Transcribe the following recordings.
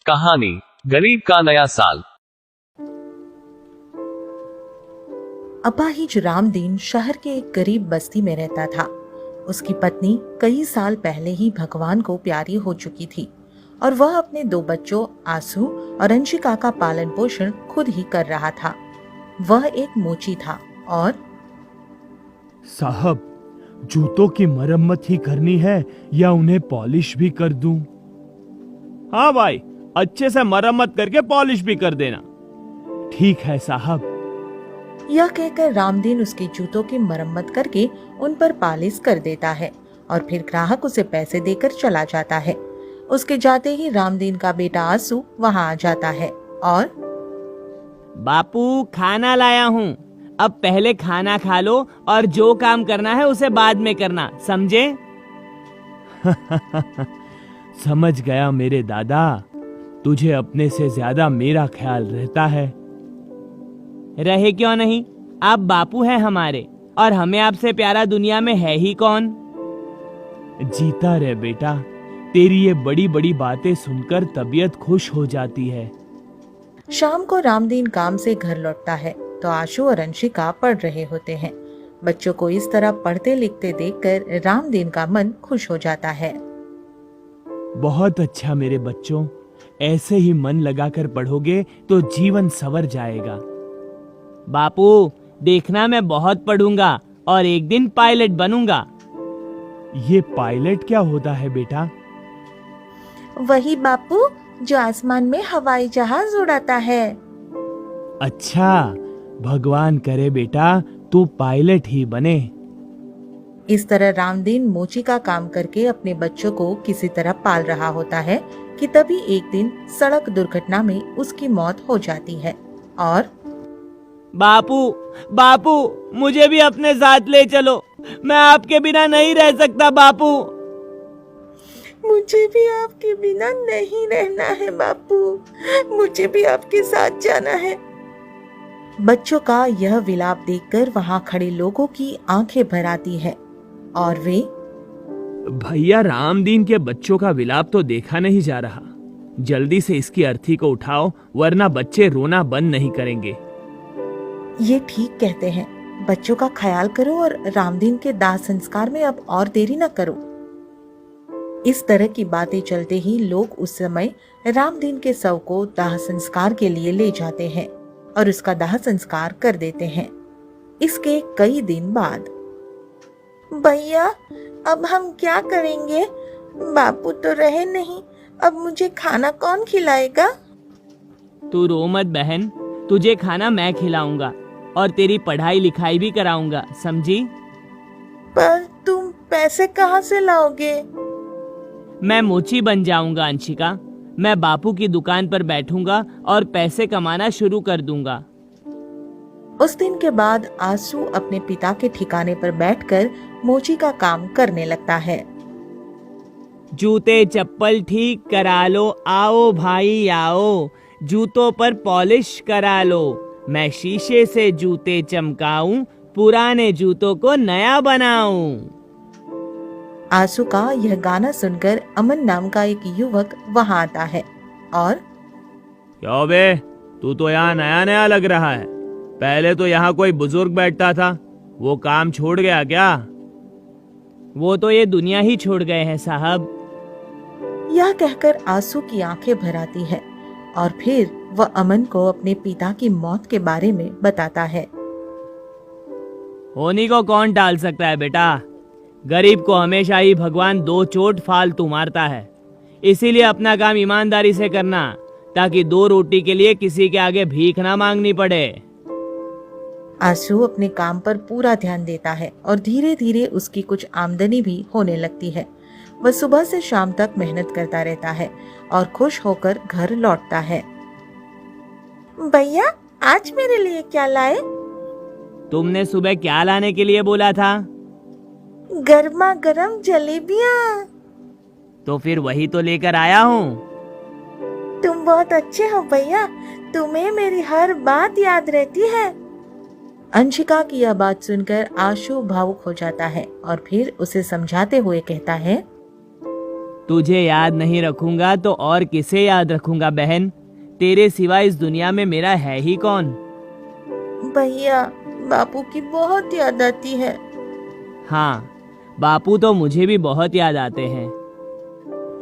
कहानी गरीब का नया साल। अपाहिज रामदीन शहर के एक गरीब बस्ती में रहता था। उसकी पत्नी कई साल पहले ही भगवान को प्यारी हो चुकी थी और वह अपने 2 बच्चों आंसू और अंशिका का पालन पोषण खुद ही कर रहा था। वह एक मोची था और साहब, जूतों की मरम्मत ही करनी है या उन्हें पॉलिश भी कर दूं? हाँ भाई, अच्छे से मरम्मत करके पॉलिश भी कर देना। ठीक है साहब। यह कहकर रामदीन उसके जूतों की मरम्मत करके उन पर पालिश कर देता है और फिर ग्राहक उसे पैसे देकर चला जाता है। उसके जाते ही रामदीन का बेटा आंसू वहां आ जाता है और बापू, खाना लाया हूँ। अब पहले खाना खा लो और जो काम करना है उसे बाद में करना, समझे? समझ गया मेरे दादा, तुझे अपने से ज्यादा मेरा ख्याल रहता है। रहे क्यों नहीं, आप बापू हैं हमारे और हमें आपसे प्यारा दुनिया में है ही कौन। जीता रहे बेटा, तेरी ये बड़ी बड़ी बातें सुनकर तबीयत खुश हो जाती है। शाम को रामदीन काम से घर लौटता है तो आशु और अंशिका पढ़ रहे होते हैं। बच्चों को इस तरह पढ़ते लिखते देखकर रामदीन का मन खुश हो जाता है। बहुत अच्छा मेरे बच्चों, ऐसे ही मन लगाकर पढ़ोगे तो जीवन संवर जाएगा। बापू, देखना मैं बहुत पढ़ूंगा और एक दिन पायलट बनूंगा। ये पायलट क्या होता है बेटा? वही बापू जो आसमान में हवाई जहाज उड़ाता है। अच्छा, भगवान करे बेटा तू पायलट ही बने। इस तरह रामदीन मोची का काम करके अपने बच्चों को किसी तरह पाल रहा होता है कि तभी एक दिन सड़क दुर्घटना में उसकी मौत हो जाती है और बापू, बापू, मुझे भी अपने साथ ले चलो, मैं आपके बिना नहीं रह सकता बापू। मुझे भी आपके बिना नहीं रहना है बापू, मुझे भी आपके साथ जाना है। बच्चों का यह विलाप देखकर वहां खड़े लोगों की आंखें भर आती है और वे भैया, रामदीन के बच्चों का विलाप तो देखा नहीं जा रहा। जल्दी से इसकी अर्थी को उठाओ वरना बच्चे रोना बंद नहीं करेंगे। ये ठीक कहते हैं, बच्चों का ख्याल करो और रामदीन के दाह संस्कार में अब और देरी न करो। इस तरह की बातें चलते ही लोग उस समय रामदीन के शव को दाह संस्कार के लिए ले जाते हैं और उसका दाह संस्कार कर देते हैं। इसके कई दिन बाद भैया, अब हम क्या करेंगे? बापू तो रहे नहीं, अब मुझे खाना कौन खिलाएगा? तू रो मत बहन, तुझे खाना मैं खिलाऊंगा और तेरी पढ़ाई लिखाई भी कराऊंगा, समझी? पर तुम पैसे कहाँ से लाओगे? मैं मोची बन जाऊंगा अंशिका। मैं बापू की दुकान पर बैठूंगा और पैसे कमाना शुरू कर दूंगा। उस दिन के बाद आंसू अपने पिता के ठिकाने पर बैठकर मोची का काम करने लगता है। जूते चप्पल ठीक करा लो, आओ भाई आओ, जूतों पर पॉलिश करा लो। मैं शीशे से जूते चमकाऊं, पुराने जूतों को नया बनाऊं। आंसू का यह गाना सुनकर अमन नाम का एक युवक वहां आता है और क्या बे, तू तो यहाँ नया नया लग रहा है। पहले तो यहाँ कोई बुजुर्ग बैठता था, वो काम छोड़ गया क्या? वो तो ये दुनिया ही छोड़ गए हैं साहब। यह कहकर आंसू की आंखें भर आती है और फिर वह अमन को अपने पिता की मौत के बारे में बताता है। होनी को कौन टाल सकता है बेटा? गरीब को हमेशा ही भगवान 2 चोट फालतू मारता है। इसीलिए अपना काम ईमानदारी से करना ताकि 2 रोटी के लिए किसी के आगे भीख ना मांगनी पड़े। आंसू अपने काम पर पूरा ध्यान देता है और धीरे धीरे उसकी कुछ आमदनी भी होने लगती है। वह सुबह से शाम तक मेहनत करता रहता है और खुश होकर घर लौटता है। भैया, आज मेरे लिए क्या लाए? तुमने सुबह क्या लाने के लिए बोला था? गर्मा गर्म जलेबियाँ। तो फिर वही तो लेकर आया हूँ। तुम बहुत अच्छे हो भैया, तुम्हें मेरी हर बात याद रहती है। अंशिका की यह बात सुनकर आशु भावुक हो जाता है और फिर उसे समझाते हुए कहता है, तुझे याद नहीं रखूंगा तो और किसे याद रखूंगा बहन? तेरे सिवा इस दुनिया में मेरा है ही कौन? भैया, बापू की बहुत याद आती है। हाँ, बापू तो मुझे भी बहुत याद आते हैं।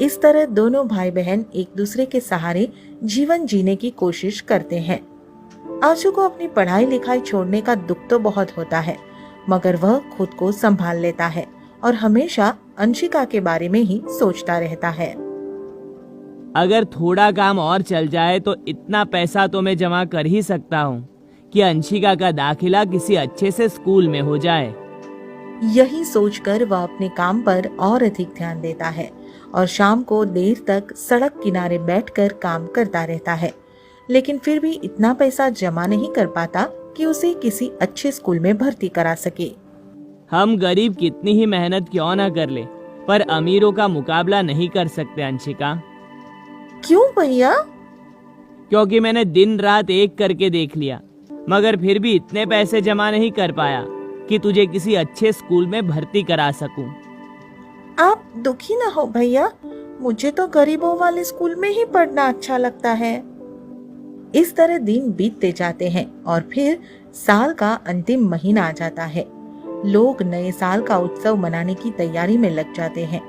इस तरह दोनों भाई बहन एक दूसरे के सहारे जीवन जीने की कोशिश करते हैं। आशु को अपनी पढ़ाई लिखाई छोड़ने का दुख तो बहुत होता है, मगर वह खुद को संभाल लेता है और हमेशा अंशिका के बारे में ही सोचता रहता है। अगर थोड़ा काम और चल जाए तो इतना पैसा तो मैं जमा कर ही सकता हूँ कि अंशिका का दाखिला किसी अच्छे से स्कूल में हो जाए। यही सोचकर वह अपने काम पर और अधिक ध्यान देता है और शाम को देर तक सड़क किनारे बैठकर काम करता रहता है, लेकिन फिर भी इतना पैसा जमा नहीं कर पाता कि उसे किसी अच्छे स्कूल में भर्ती करा सके। हम गरीब कितनी ही मेहनत क्यों ना कर ले, पर अमीरों का मुकाबला नहीं कर सकते अंशिका। क्यों भैया? क्योंकि मैंने दिन रात एक करके देख लिया, मगर फिर भी इतने पैसे जमा नहीं कर पाया कि तुझे किसी अच्छे स्कूल में भर्ती करा सकूं। आप दुखी ना हो भैया, मुझे तो गरीबों वाले स्कूल में ही पढ़ना अच्छा लगता है। इस तरह दिन बीतते जाते हैं और फिर साल का अंतिम महीना आ जाता है। लोग नए साल का उत्सव मनाने की तैयारी में लग जाते हैं।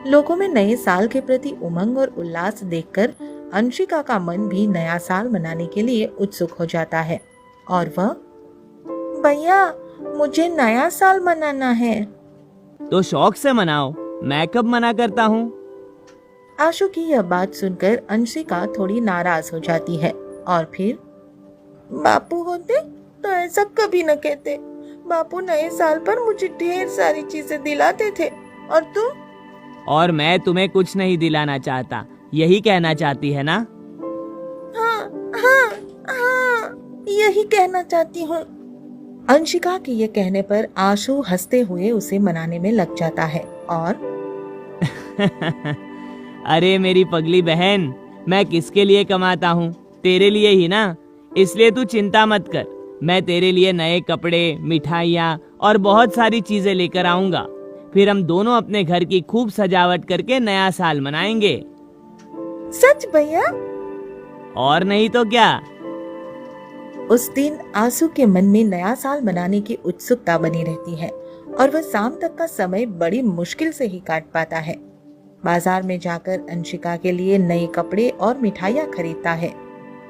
लोगों में नए साल के प्रति उमंग और उल्लास देखकर अंशिका का मन भी नया साल मनाने के लिए उत्सुक हो जाता है और वह, भैया मुझे नया साल मनाना है। तो शौक से मनाओ, मैं कब मना करता हूँ? आशु की यह बात सुनकर अंशिका थोड़ी नाराज हो जाती है और फिर, बापू होते तो ऐसा कभी न कहते। बापू नए साल पर मुझे ढेर सारी चीजें दिलाते थे और तुम? और मैं तुम्हें कुछ नहीं दिलाना चाहता, यही कहना चाहती है ना? हाँ हाँ हाँ, यही कहना चाहती हूँ। अंशिका के ये कहने पर आशु हंसते हुए उसे मनाने में लग जाता है और अरे मेरी पगली बहन, मैं किसके लिए कमाता हूँ? तेरे लिए ही ना, इसलिए तू चिंता मत कर। मैं तेरे लिए नए कपड़े, मिठाइयाँ और बहुत सारी चीजें लेकर आऊंगा। फिर हम दोनों अपने घर की खूब सजावट करके नया साल मनाएंगे। सच भैया? और नहीं तो क्या। उस दिन आशु के मन में नया साल मनाने की उत्सुकता बनी रहती है और वह शाम तक का समय बड़ी मुश्किल से ही काट पाता है। बाजार में जाकर अंशिका के लिए नए कपड़े और मिठाइयाँ खरीदता है।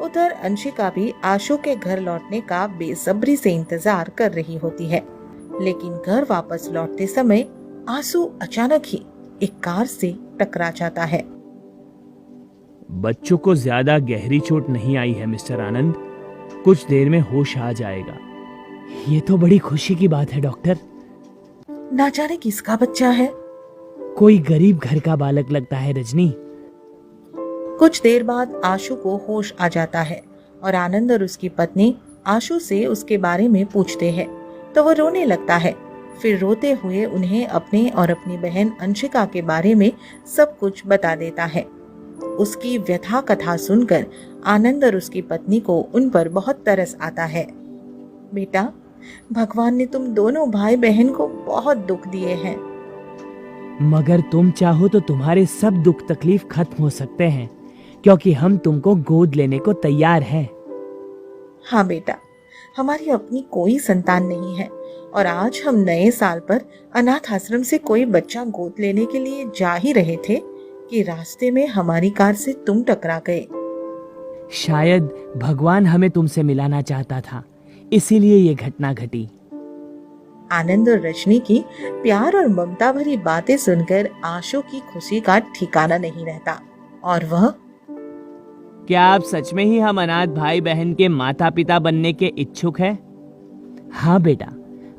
उधर अंशिका भी आशु के घर लौटने का बेसब्री से इंतजार कर रही होती है, लेकिन घर वापस लौटते समय आशु अचानक ही एक कार से टकरा जाता है। बच्चों को ज्यादा गहरी चोट नहीं आई है मिस्टर आनंद, कुछ देर में होश आ जाएगा। ये तो बड़ी खुशी की बात है डॉक्टर। ना जाने किसका बच्चा है। कोई गरीब घर का बालक लगता है रजनी। कुछ देर बाद आशु को होश आ जाता है और आनंद और उसकी पत्नी आशु से उसके बारे में पूछते हैं तो वह रोने लगता है। फिर रोते हुए उन्हें अपने और अपनी बहन अंशिका के बारे में सब कुछ बता देता है। उसकी व्यथा कथा सुनकर आनंद और उसकी पत्नी को उन पर बहुत तरस आता है। बेटा, भगवान ने तुम दोनों भाई बहन को बहुत दुख दिए हैं, मगर तुम चाहो तो तुम्हारे सब दुख तकलीफ खत्म हो सकते हैं, क्योंकि हम तुमको गोद लेने को तैयार हैं। हाँ बेटा, हमारी अपनी कोई संतान नहीं है और आज हम नए साल पर अनाथ आश्रम से कोई बच्चा गोद लेने के लिए जा ही रहे थे कि रास्ते में हमारी कार से तुम टकरा गए। शायद भगवान हमें तुमसे मिलाना चाहता था, इसीलिए ये घटना घटी। आनंद और रजनी की प्यार और ममता भरी बातें सुनकर आशु की खुशी का ठिकाना नहीं रहता और वह, क्या आप सच में ही हम अनाथ भाई बहन के माता पिता बनने के इच्छुक हैं? हाँ बेटा,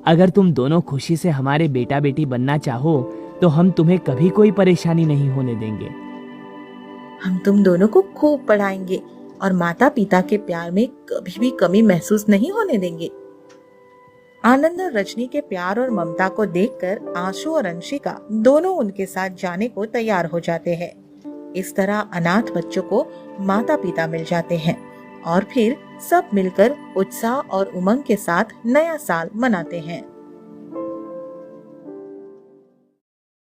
अगर तुम दोनों खुशी से हमारे बेटा बेटी बनना चाहो तो हम तुम्हें कभी कोई परेशानी नहीं होने देंगे। हम तुम दोनों को खूब पढ़ाएंगे और माता पिता के प्यार में कभी भी कमी महसूस नहीं होने देंगे। आनंद और रजनी के प्यार और ममता को देखकर आशु और अंशिका दोनों उनके साथ जाने को तैयार हो जाते हैं। इस तरह अनाथ बच्चों को माता पिता मिल जाते हैं और फिर सब मिलकर उत्साह और उमंग के साथ नया साल मनाते हैं।